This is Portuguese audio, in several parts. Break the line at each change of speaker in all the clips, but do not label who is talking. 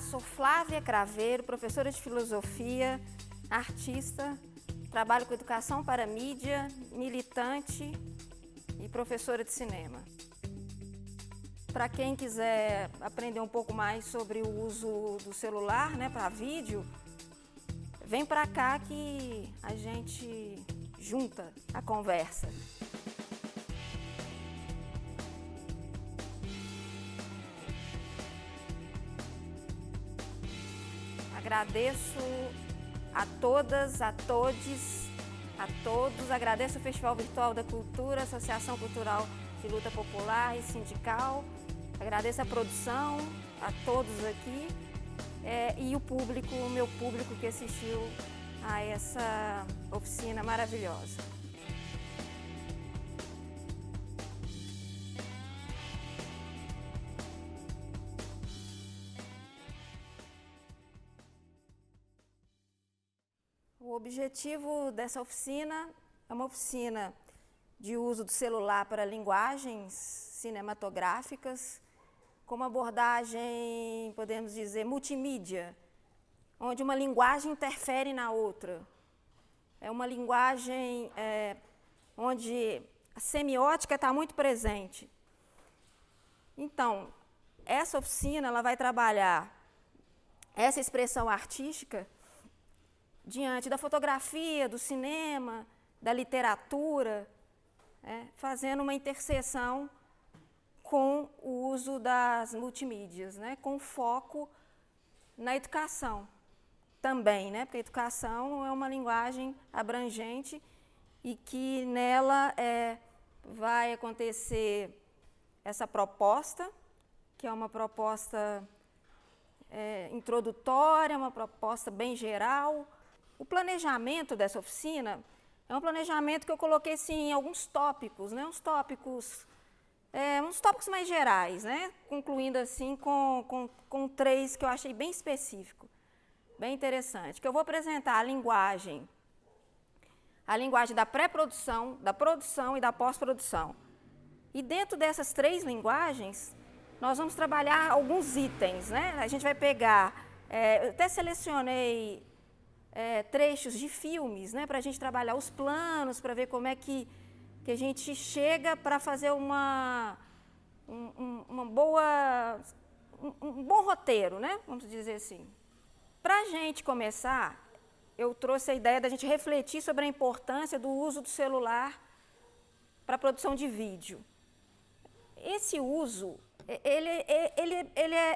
sou Flávia Craveiro, professora de filosofia, artista, trabalho com educação para mídia, militante e professora de cinema. Para quem quiser aprender um pouco mais sobre o uso do celular, né, para vídeo, vem para cá que a gente junta a conversa. Agradeço a todas, a todos, agradeço o Festival Virtual da Cultura, Associação Cultural de Luta Popular e Sindical, agradeço a produção, a todos aqui e o público, o meu público que assistiu a essa oficina maravilhosa. O objetivo dessa oficina é uma oficina de uso do celular para linguagens cinematográficas, com uma abordagem, podemos dizer, multimídia, onde uma linguagem interfere na outra. É uma linguagem onde a semiótica está muito presente. Então, essa oficina ela vai trabalhar essa expressão artística diante da fotografia, do cinema, da literatura, fazendo uma interseção com o uso das multimídias, com foco na educação também, porque a educação é uma linguagem abrangente e que nela vai acontecer essa proposta, que é uma proposta introdutória, uma proposta bem geral. O planejamento dessa oficina é um planejamento que eu coloquei assim, em alguns tópicos, uns tópicos mais gerais, concluindo assim com 3 que eu achei bem específico, bem interessante, que eu vou apresentar a linguagem da pré-produção, da produção e da pós-produção. E dentro dessas 3 linguagens, nós vamos trabalhar alguns itens, A gente vai pegar, eu até selecionei trechos de filmes, para a gente trabalhar os planos, para ver como é que a gente chega para fazer um bom roteiro, vamos dizer assim. Para a gente começar, eu trouxe a ideia da gente refletir sobre a importância do uso do celular para a produção de vídeo. Esse uso, ele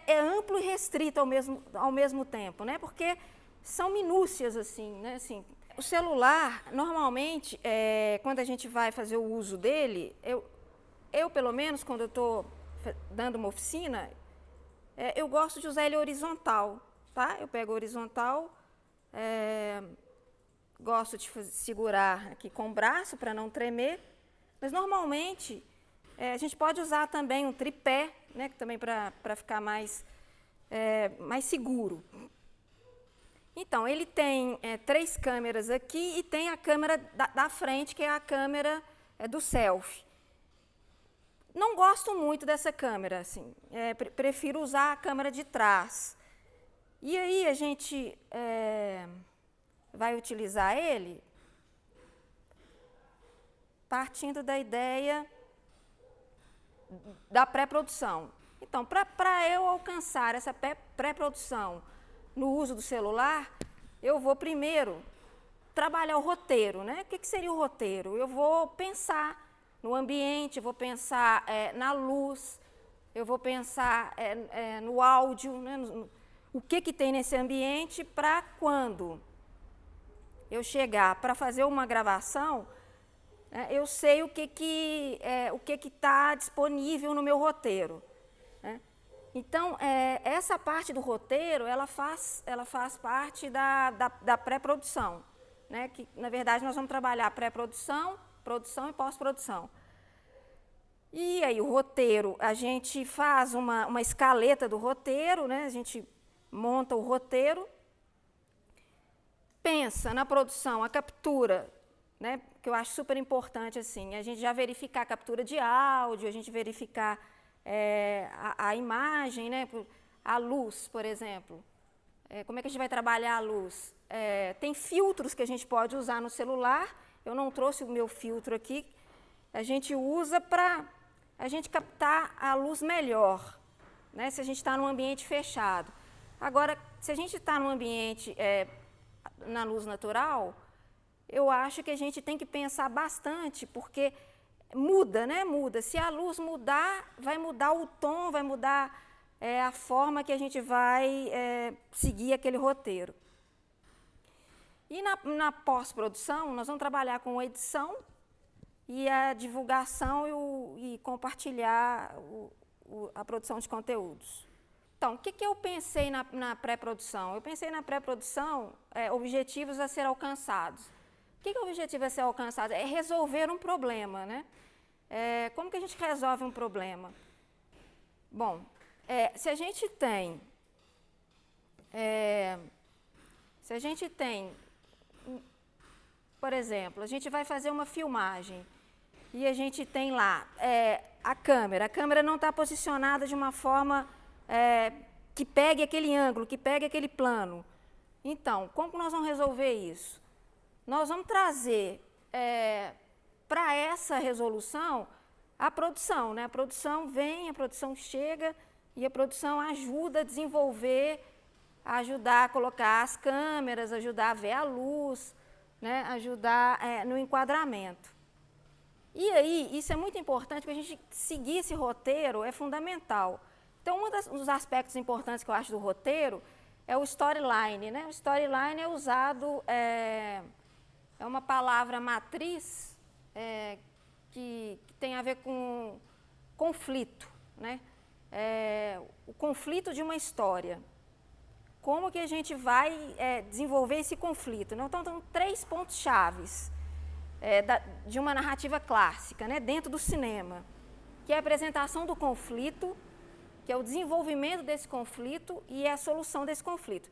é amplo e restrito ao mesmo tempo, porque são minúcias, assim. O celular, normalmente, quando a gente vai fazer o uso dele, eu pelo menos, quando eu estou dando uma oficina, eu gosto de usar ele horizontal, Eu pego horizontal, gosto de segurar aqui com o braço para não tremer, mas normalmente a gente pode usar também um tripé, que também para ficar mais seguro. Então, ele tem 3 câmeras aqui e tem a câmera da frente, que é a câmera do selfie. Não gosto muito dessa câmera, assim, prefiro usar a câmera de trás. E aí a gente vai utilizar ele partindo da ideia da pré-produção. Então, para eu alcançar essa pré-produção no uso do celular, eu vou primeiro trabalhar o roteiro, O que seria o roteiro? Eu vou pensar no ambiente, eu vou pensar na luz, eu vou pensar no áudio, o que tem nesse ambiente para quando eu chegar para fazer uma gravação, eu sei o que está disponível no meu roteiro. Então, essa parte do roteiro, ela faz parte da pré-produção, que, na verdade, nós vamos trabalhar pré-produção, produção e pós-produção. E aí, o roteiro, a gente faz uma escaleta do roteiro, a gente monta o roteiro, pensa na produção, a captura, que eu acho super importante, assim, a gente já verificar a captura de áudio, a gente verificar a imagem, a luz, por exemplo. Como é que a gente vai trabalhar a luz? Tem filtros que a gente pode usar no celular. Eu não trouxe o meu filtro aqui. A gente usa para a gente captar a luz melhor, né, se a gente está num ambiente fechado. Agora, se a gente está num ambiente na luz natural, eu acho que a gente tem que pensar bastante, porque muda, né? Muda. Se a luz mudar, vai mudar o tom, vai mudar a forma que a gente vai seguir aquele roteiro. E na pós-produção, nós vamos trabalhar com a edição e a divulgação e compartilhar a produção de conteúdos. Então, o que eu pensei na pré-produção? Eu pensei na pré-produção objetivos a ser alcançados. O que é o objetivo a ser alcançado? É resolver um problema, né? Como que a gente resolve um problema? Bom, se a gente tem, por exemplo, a gente vai fazer uma filmagem e a gente tem lá a câmera não está posicionada de uma forma que pegue aquele ângulo, que pegue aquele plano. Então, como que nós vamos resolver isso? Nós vamos trazer para essa resolução a produção, né? A produção vem, a produção chega e a produção ajuda a desenvolver, a ajudar a colocar as câmeras, ajudar a ver a luz, né? Ajudar no enquadramento. E aí, isso é muito importante, porque a gente seguir esse roteiro é fundamental. Então, um dos aspectos importantes que eu acho do roteiro é o storyline, né? O storyline é usado, é uma palavra matriz que tem a ver com conflito, né? O conflito de uma história. Como que a gente vai desenvolver esse conflito? Né? Então, 3 pontos chaves de uma narrativa clássica, né? Dentro do cinema, que é a apresentação do conflito, que é o desenvolvimento desse conflito e a solução desse conflito.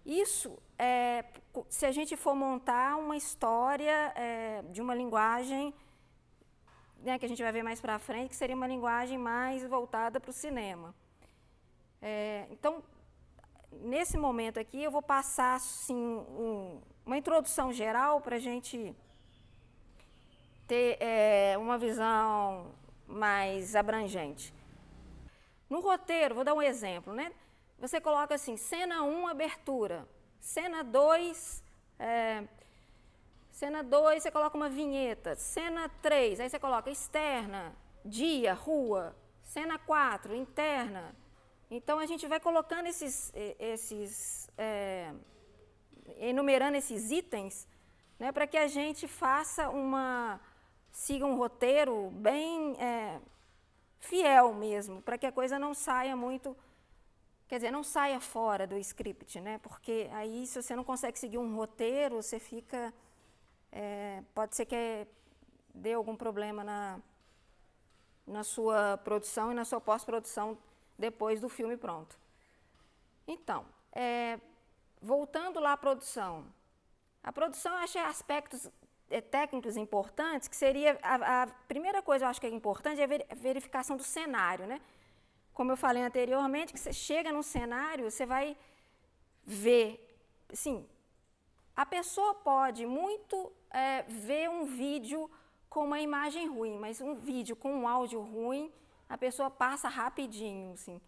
Isso, se a gente for montar uma história de uma linguagem, né, que a gente vai ver mais para frente, que seria uma linguagem mais voltada para o cinema. Então, nesse momento aqui, eu vou passar assim, uma introdução geral para a gente ter uma visão mais abrangente. No roteiro, vou dar um exemplo, né? Você coloca assim, cena 1, abertura. Cena 2, você coloca uma vinheta. Cena 3, aí você coloca externa, dia, rua. Cena 4, interna. Então, a gente vai colocando enumerando esses itens, né, para que a gente siga um roteiro bem fiel mesmo, para que a coisa não saia muito, quer dizer, não saia fora do script, né? Porque aí, se você não consegue seguir um roteiro, você fica, pode ser que dê algum problema na sua produção e na sua pós-produção depois do filme pronto. Então, voltando lá à produção. A produção, eu achei aspectos técnicos importantes, que seria, a primeira coisa eu acho que é importante é a verificação do cenário, né? Como eu falei anteriormente, que você chega num cenário, você vai ver, assim, a pessoa pode muito ver um vídeo com uma imagem ruim, mas um vídeo com um áudio ruim, a pessoa passa rapidinho, assim.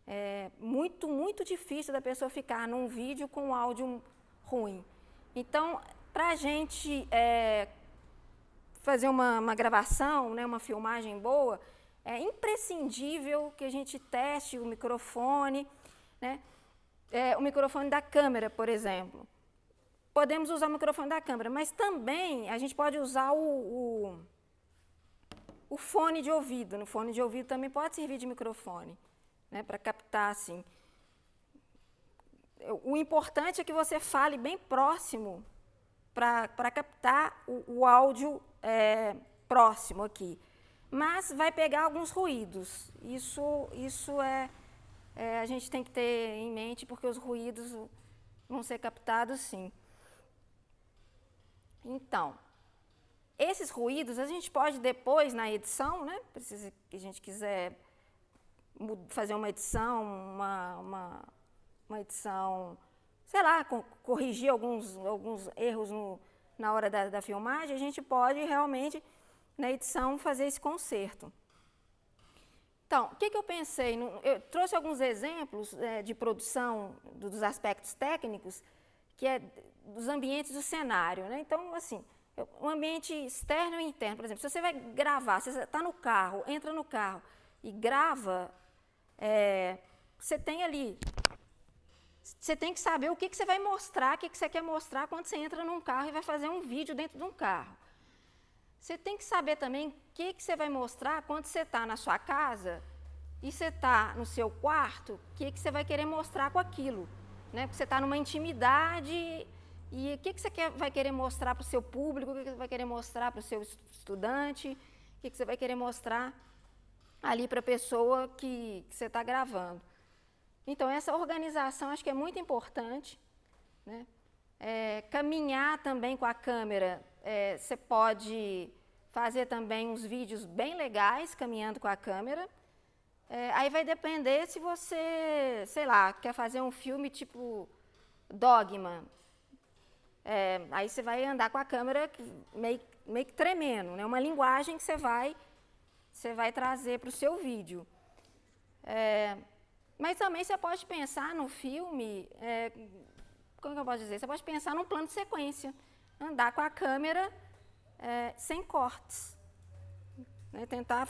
É muito, muito difícil da pessoa ficar num vídeo com um áudio ruim. Então, para a gente fazer uma gravação, né, uma filmagem boa, é imprescindível que a gente teste o microfone, né, o microfone da câmera, por exemplo. Podemos usar o microfone da câmera, mas também a gente pode usar o fone de ouvido. No fone de ouvido também pode servir de microfone, né, para captar assim. O importante é que você fale bem próximo para captar o áudio próximo aqui. Mas vai pegar alguns ruídos. Isso a gente tem que ter em mente, porque os ruídos vão ser captados sim. Então, esses ruídos a gente pode depois, na edição, né, se a gente quiser fazer uma edição, uma edição, sei lá, corrigir alguns erros na hora da filmagem, a gente pode realmente, na edição, fazer esse conserto. Então, o que eu pensei? Eu trouxe alguns exemplos de produção dos aspectos técnicos, que é dos ambientes do cenário, né? Então, assim, o ambiente externo e interno, por exemplo, se você vai gravar, se você está no carro, entra no carro e grava, você tem ali, você tem que saber o que você vai mostrar, o que você quer mostrar quando você entra num carro e vai fazer um vídeo dentro de um carro. Você tem que saber também o que você vai mostrar quando você está na sua casa e você está no seu quarto, o que você vai querer mostrar com aquilo, né? Porque você está numa intimidade e o que você vai querer mostrar para o seu público, o que você vai querer mostrar para o seu estudante, o que você vai querer mostrar ali para a pessoa que você está gravando. Então, essa organização acho que é muito importante, né? Caminhar também com a câmera, você pode fazer também uns vídeos bem legais caminhando com a câmera. Aí vai depender se você, sei lá, quer fazer um filme tipo Dogma. Aí você vai andar com a câmera meio que tremendo, né? Uma linguagem que você vai trazer para o seu vídeo. Mas também você pode pensar no filme, como que eu posso dizer? Você pode pensar num plano de sequência, andar com a câmera sem cortes, né? Tentar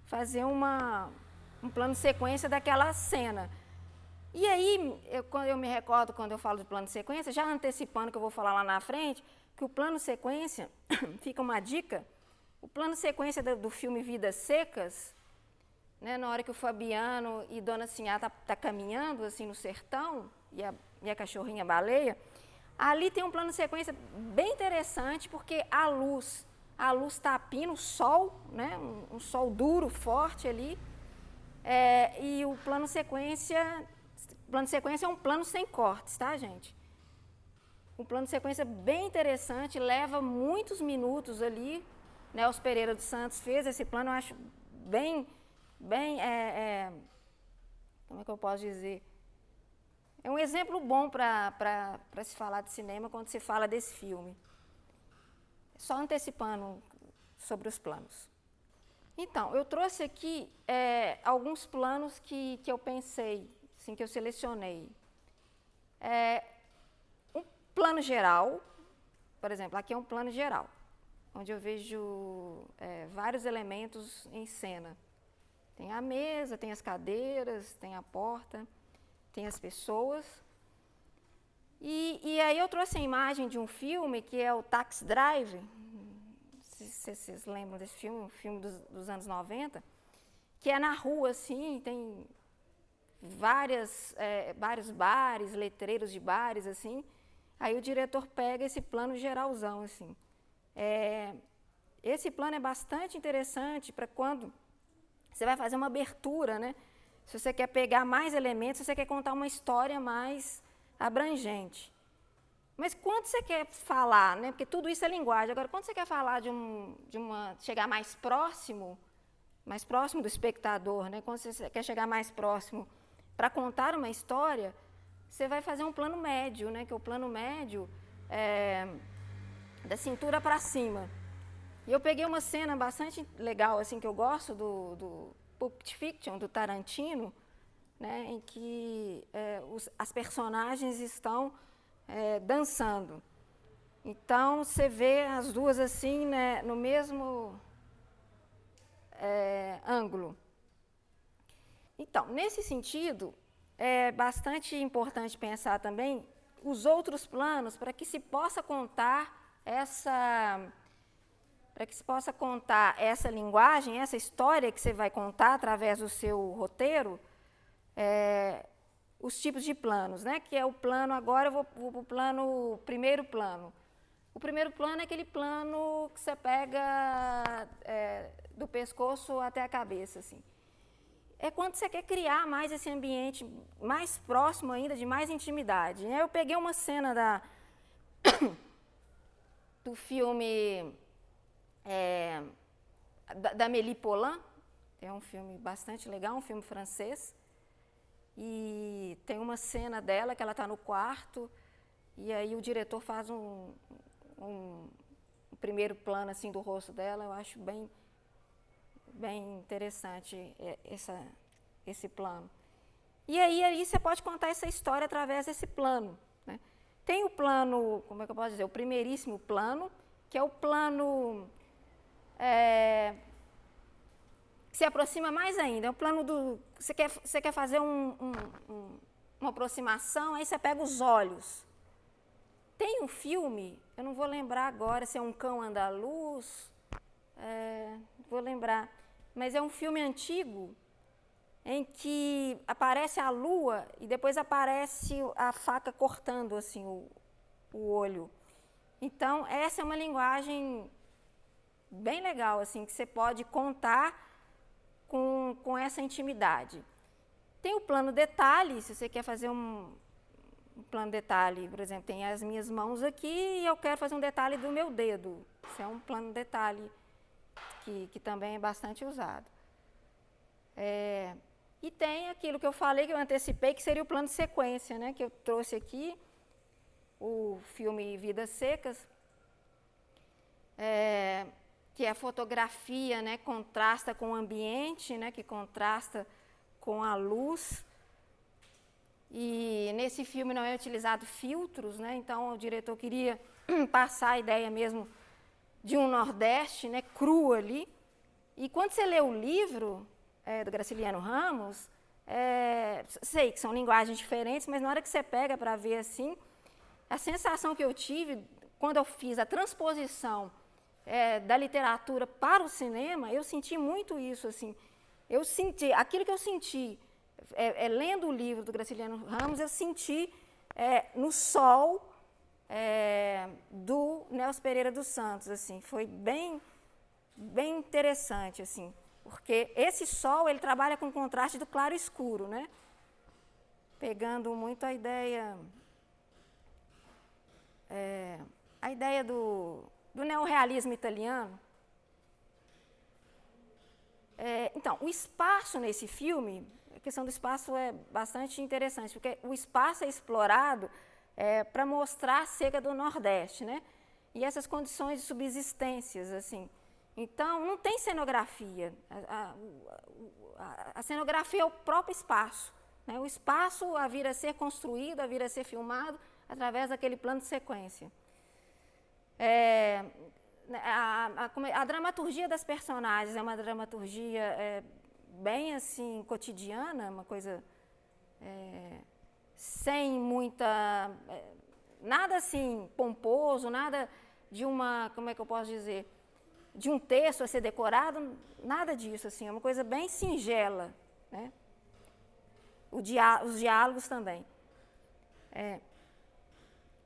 fazer um plano de sequência daquela cena. E aí, quando eu me recordo, quando eu falo de plano de sequência, já antecipando que eu vou falar lá na frente, que o plano de sequência, fica uma dica, o plano de sequência do filme Vidas Secas, né, na hora que o Fabiano e Dona Sinhá tá caminhando assim no sertão, e a cachorrinha baleia, ali tem um plano de sequência bem interessante, porque a luz está pindo, o sol, né, um sol duro, forte ali, e o plano de sequência é um plano sem cortes, tá, gente? Um plano de sequência bem interessante, leva muitos minutos ali, né, os Pereira dos Santos fez esse plano, eu acho bem, como é que eu posso dizer? É um exemplo bom para se falar de cinema quando se fala desse filme. Só antecipando sobre os planos. Então, eu trouxe aqui alguns planos que eu pensei, assim, que eu selecionei. Um plano geral, por exemplo, aqui é um plano geral, onde eu vejo vários elementos em cena. Tem a mesa, tem as cadeiras, tem a porta, tem as pessoas. E aí eu trouxe a imagem de um filme que é o Taxi Driver, se vocês lembram desse filme, um filme dos anos 90, que é na rua, assim, tem vários bares, letreiros de bares, assim. Aí o diretor pega esse plano geralzão, assim. Esse plano é bastante interessante para quando você vai fazer uma abertura, né? Se você quer pegar mais elementos, se você quer contar uma história mais abrangente. Mas quando você quer falar, né? Porque tudo isso é linguagem. Agora, quando você quer falar chegar mais próximo do espectador, né? Quando você quer chegar mais próximo para contar uma história, você vai fazer um plano médio, né? Que é o plano médio da cintura para cima. E eu peguei uma cena bastante legal, assim, que eu gosto do Pulp Fiction, do Tarantino, né, em que as personagens estão dançando. Então, você vê as duas assim, né, no mesmo ângulo. Então, nesse sentido, é bastante importante pensar também os outros planos para que se possa contar essa linguagem, essa história que você vai contar através do seu roteiro, os tipos de planos, né? Que é o plano, agora eu vou para o primeiro plano. O primeiro plano é aquele plano que você pega do pescoço até a cabeça, assim. É quando você quer criar mais esse ambiente, mais próximo ainda, de mais intimidade. Eu peguei uma cena do filme da Amélie Poulain, É um filme bastante legal, um filme francês. E tem uma cena dela que ela está no quarto e aí o diretor faz um primeiro plano assim do rosto dela. Eu acho bem interessante esse plano. E aí você pode contar essa história através desse plano, né? Tem o plano, como é que eu posso dizer, o primeiríssimo plano, que é o plano que se aproxima mais ainda. É o plano do... Você quer fazer uma aproximação, aí você pega os olhos. Tem um filme, eu não vou lembrar agora se é Um Cão Andaluz, vou lembrar, mas é um filme antigo em que aparece a lua e depois aparece a faca cortando assim o olho. Então, essa é uma linguagem bem legal, assim, que você pode contar com essa intimidade. Tem o plano detalhe, se você quer fazer um plano detalhe, por exemplo, tem as minhas mãos aqui e eu quero fazer um detalhe do meu dedo. Isso é um plano detalhe que também é bastante usado. E tem aquilo que eu falei, que eu antecipei, que seria o plano de sequência, né, que eu trouxe aqui, o filme Vidas Secas, que a fotografia, né, contrasta com o ambiente, né, que contrasta com a luz. E nesse filme não é utilizado filtros, né, então o diretor queria passar a ideia mesmo de um Nordeste, né, cru ali. E quando você lê o livro do Graciliano Ramos, sei que são linguagens diferentes, mas na hora que você pega para ver assim, a sensação que eu tive quando eu fiz a transposição da literatura para o cinema, eu senti muito isso, assim. Eu senti, aquilo que eu senti lendo o livro do Graciliano Ramos, eu senti no Sol do Nelson Pereira dos Santos, assim. Foi bem interessante, assim, porque esse Sol, ele trabalha com o contraste do claro e escuro, né? Pegando muito a ideia do neorrealismo italiano. Então, o espaço nesse filme, a questão do espaço é bastante interessante, porque o espaço é explorado para mostrar a seca do Nordeste, né? E essas condições de subsistências, assim. Então, não tem cenografia. A cenografia é o próprio espaço, né? O espaço a vir a ser construído, a vir a ser filmado através daquele plano de sequência. A dramaturgia das personagens é uma dramaturgia bem assim cotidiana, uma coisa sem muita nada assim pomposo, nada de uma, como é que eu posso dizer, de um texto a ser decorado, nada disso, assim, é uma coisa bem singela, né? Os diálogos também.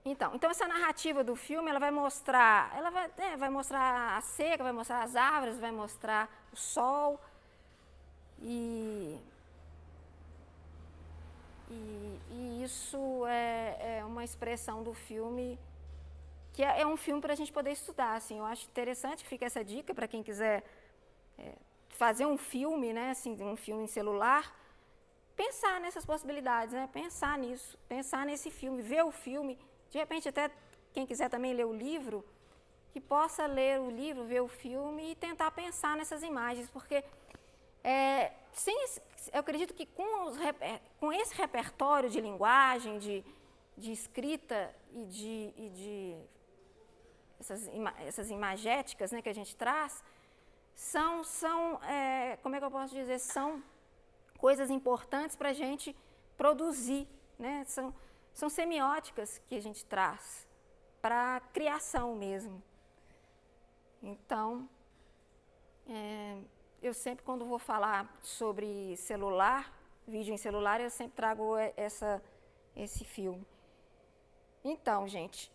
Então, essa narrativa do filme, ela vai mostrar a seca, vai mostrar as árvores, vai mostrar o sol e isso é uma expressão do filme que é um filme para a gente poder estudar, assim. Eu acho interessante, fica essa dica para quem quiser fazer um filme, né, assim, um filme em celular, pensar nessas possibilidades, né, pensar nisso, pensar nesse filme, ver o filme. De repente, até quem quiser também ler o livro, que possa ler o livro, ver o filme e tentar pensar nessas imagens, porque eu acredito que com esse repertório de linguagem, de escrita e de essas imagéticas, né, que a gente traz, como é que eu posso dizer, são coisas importantes para a gente produzir, né? São semióticas que a gente traz para a criação mesmo. Então, eu sempre, quando vou falar sobre celular, vídeo em celular, eu sempre trago esse filme. Então, gente,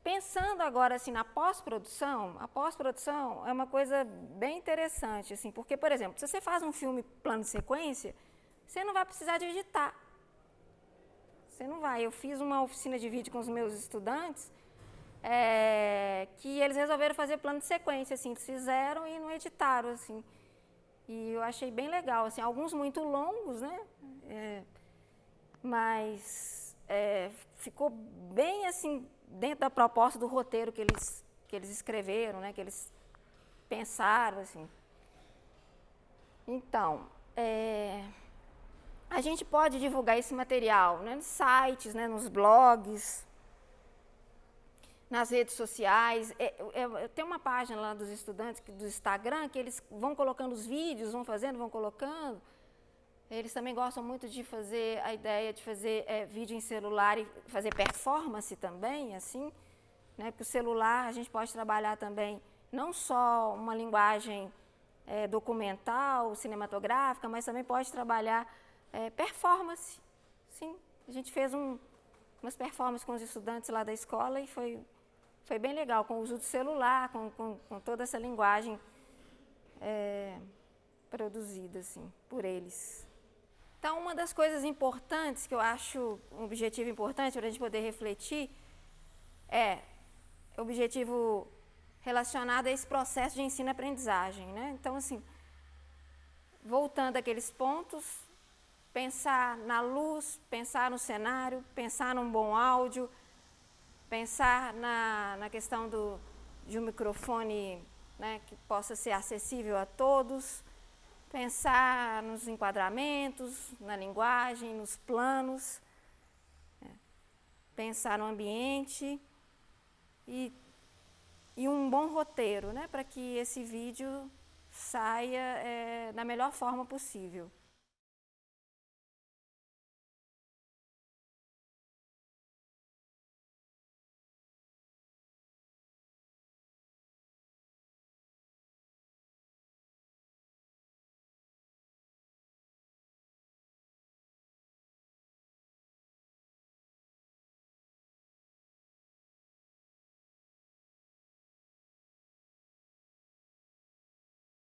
pensando agora assim na pós-produção, a pós-produção é uma coisa bem interessante, assim, porque, por exemplo, se você faz um filme plano de sequência, você não vai precisar de editar. Você não vai. Eu fiz uma oficina de vídeo com os meus estudantes que eles resolveram fazer plano de sequência, assim, eles fizeram e não editaram, assim. E eu achei bem legal, assim, alguns muito longos, né? Mas ficou bem assim, dentro da proposta do roteiro que eles escreveram, né? Que eles pensaram, assim. Então, a gente pode divulgar esse material, né, nos sites, né, nos blogs, nas redes sociais. Tem uma página lá dos estudantes do Instagram que eles vão colocando os vídeos, vão fazendo, vão colocando. Eles também gostam muito de fazer a ideia de fazer vídeo em celular e fazer performance também, assim, né, porque o celular a gente pode trabalhar também não só uma linguagem documental, cinematográfica, mas também pode trabalhar performance. Sim, a gente fez umas performances com os estudantes lá da escola e foi bem legal, com o uso do celular, com toda essa linguagem produzida assim, por eles. Então, uma das coisas importantes que eu acho um objetivo importante para a gente poder refletir é o objetivo relacionado a esse processo de ensino-aprendizagem, né? Então, assim, voltando àqueles pontos, pensar na luz, pensar no cenário, pensar num bom áudio, pensar na questão de um microfone, né, que possa ser acessível a todos, pensar nos enquadramentos, na linguagem, nos planos, pensar no ambiente e um bom roteiro, né, para que esse vídeo saia da melhor forma possível.